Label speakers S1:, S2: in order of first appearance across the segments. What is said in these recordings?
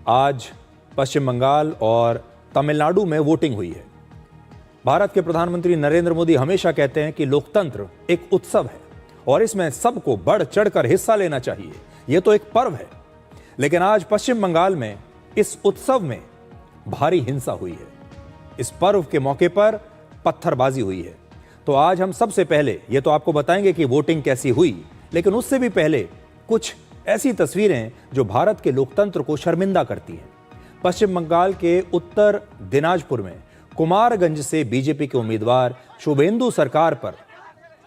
S1: आज पश्चिम बंगाल और तमिलनाडु में वोटिंग हुई है। भारत के प्रधानमंत्री नरेंद्र मोदी हमेशा कहते हैं कि लोकतंत्र एक उत्सव है और इसमें सबको बढ़ चढ़कर हिस्सा लेना चाहिए। यह तो एक पर्व है, लेकिन आज पश्चिम बंगाल में इस उत्सव में भारी हिंसा हुई है। इस पर्व के मौके पर पत्थरबाजी हुई है। तो आज हम सबसे पहले ये तो आपको बताएंगे कि वोटिंग कैसी हुई, लेकिन उससे भी पहले कुछ ऐसी तस्वीरें जो भारत के लोकतंत्र को शर्मिंदा करती हैं। पश्चिम बंगाल के उत्तर दिनाजपुर में कुमारगंज से बीजेपी के उम्मीदवार शुभेंदु सरकार पर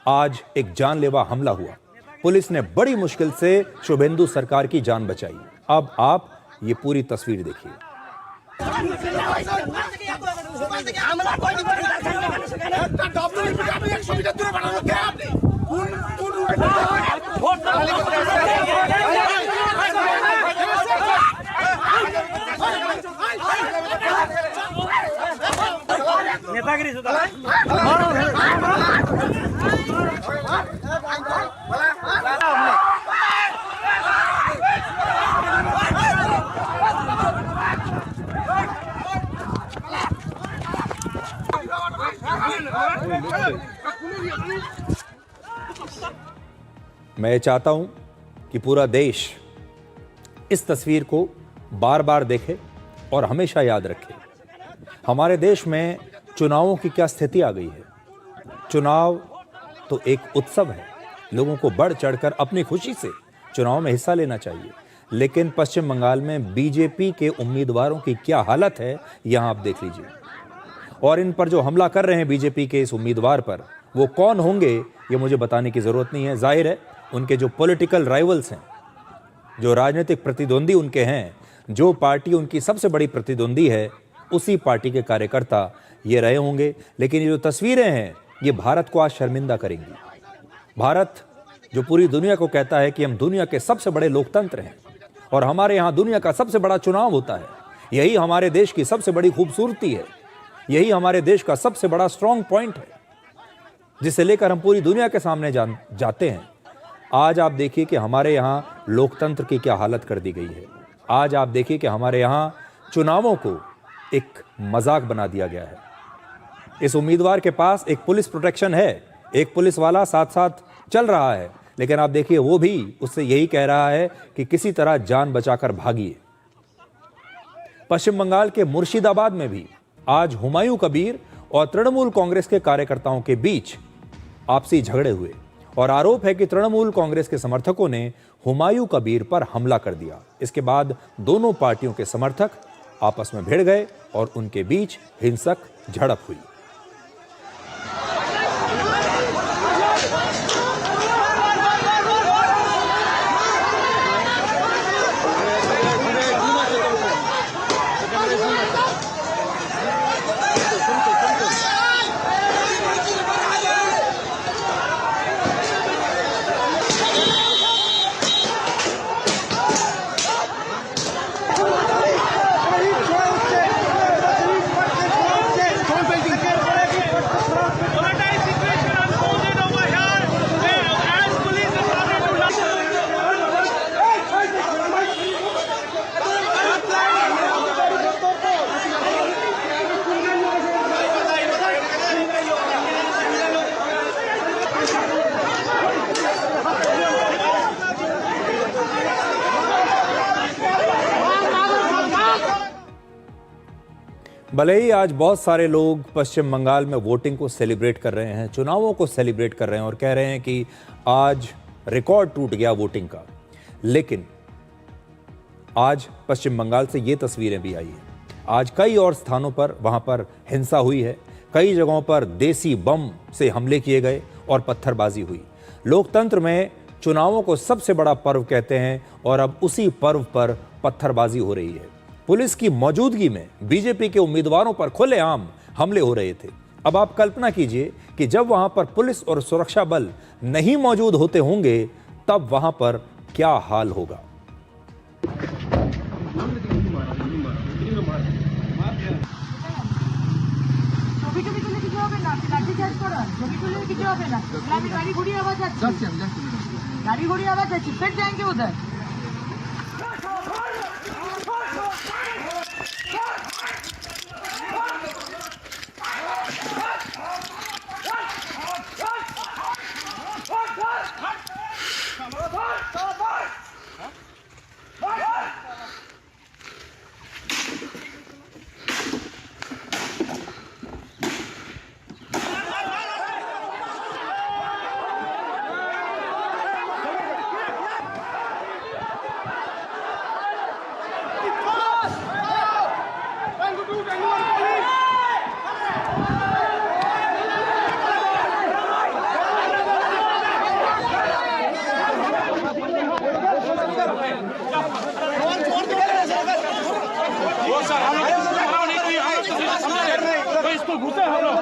S1: आज एक जानलेवा हमला हुआ। पुलिस ने बड़ी मुश्किल से शुभेंदु सरकार की जान बचाई। अब आप ये पूरी तस्वीर देखिए।
S2: नेतागिरी
S1: मैं चाहता हूं कि पूरा देश इस तस्वीर को बार बार देखे और हमेशा याद रखे। हमारे देश में चुनावों की क्या स्थिति आ गई है। चुनाव तो एक उत्सव है, लोगों को बढ़ चढ़कर अपनी खुशी से चुनाव में हिस्सा लेना चाहिए, लेकिन पश्चिम बंगाल में बीजेपी के उम्मीदवारों की क्या हालत है यहां आप देख लीजिए। और इन पर जो हमला कर रहे हैं बीजेपी के इस उम्मीदवार पर, वो कौन होंगे ये मुझे बताने की जरूरत नहीं है। जाहिर है उनके जो पॉलिटिकल राइवल्स हैं, जो राजनीतिक प्रतिद्वंदी उनके हैं, जो पार्टी उनकी सबसे बड़ी प्रतिद्वंदी है, उसी पार्टी के कार्यकर्ता ये रहे होंगे। लेकिन ये जो तस्वीरें हैं ये भारत को आज शर्मिंदा करेंगी। भारत जो पूरी दुनिया को कहता है कि हम दुनिया के सबसे बड़े लोकतंत्र हैं और हमारे यहाँ दुनिया का सबसे बड़ा चुनाव होता है, यही हमारे देश की सबसे बड़ी खूबसूरती है, यही हमारे देश का सबसे बड़ा स्ट्रॉन्ग पॉइंट है, जिसे लेकर हम पूरी दुनिया के सामने जाते हैं। आज आप देखिए कि हमारे यहाँ लोकतंत्र की क्या हालत कर दी गई है। आज आप देखिए कि हमारे यहाँ चुनावों को एक मजाक बना दिया गया है। इस उम्मीदवार के पास एक पुलिस प्रोटेक्शन है, एक पुलिस वाला साथ साथ चल रहा है, लेकिन आप देखिए वो भी उससे यही कह रहा है कि किसी तरह जान बचाकर भागिए। पश्चिम बंगाल के मुर्शिदाबाद में भी आज हुमायूं कबीर और तृणमूल कांग्रेस के कार्यकर्ताओं के बीच आपसी झगड़े हुए और आरोप है कि तृणमूल कांग्रेस के समर्थकों ने हुमायूं कबीर पर हमला कर दिया। इसके बाद दोनों पार्टियों के समर्थक आपस में भिड़ गए और उनके बीच हिंसक झड़प हुई। भले ही आज बहुत सारे लोग पश्चिम बंगाल में वोटिंग को सेलिब्रेट कर रहे हैं, चुनावों को सेलिब्रेट कर रहे हैं और कह रहे हैं कि आज रिकॉर्ड टूट गया वोटिंग का, लेकिन आज पश्चिम बंगाल से ये तस्वीरें भी आई हैं। आज कई और स्थानों पर वहां पर हिंसा हुई है, कई जगहों पर देसी बम से हमले किए गए और पत्थरबाजी हुई। लोकतंत्र में चुनावों को सबसे बड़ा पर्व कहते हैं और अब उसी पर्व पर पत्थरबाजी हो रही है। पुलिस की मौजूदगी में बीजेपी के उम्मीदवारों पर खुलेआम हमले हो रहे थे। अब आप कल्पना कीजिए कि जब वहां पर पुलिस और सुरक्षा बल नहीं मौजूद होते होंगे तब वहां पर क्या हाल होगा।
S3: गाड़ी घोड़ी आवाज है, फिर जाएंगे उधर।
S2: तो घुसे हम लोग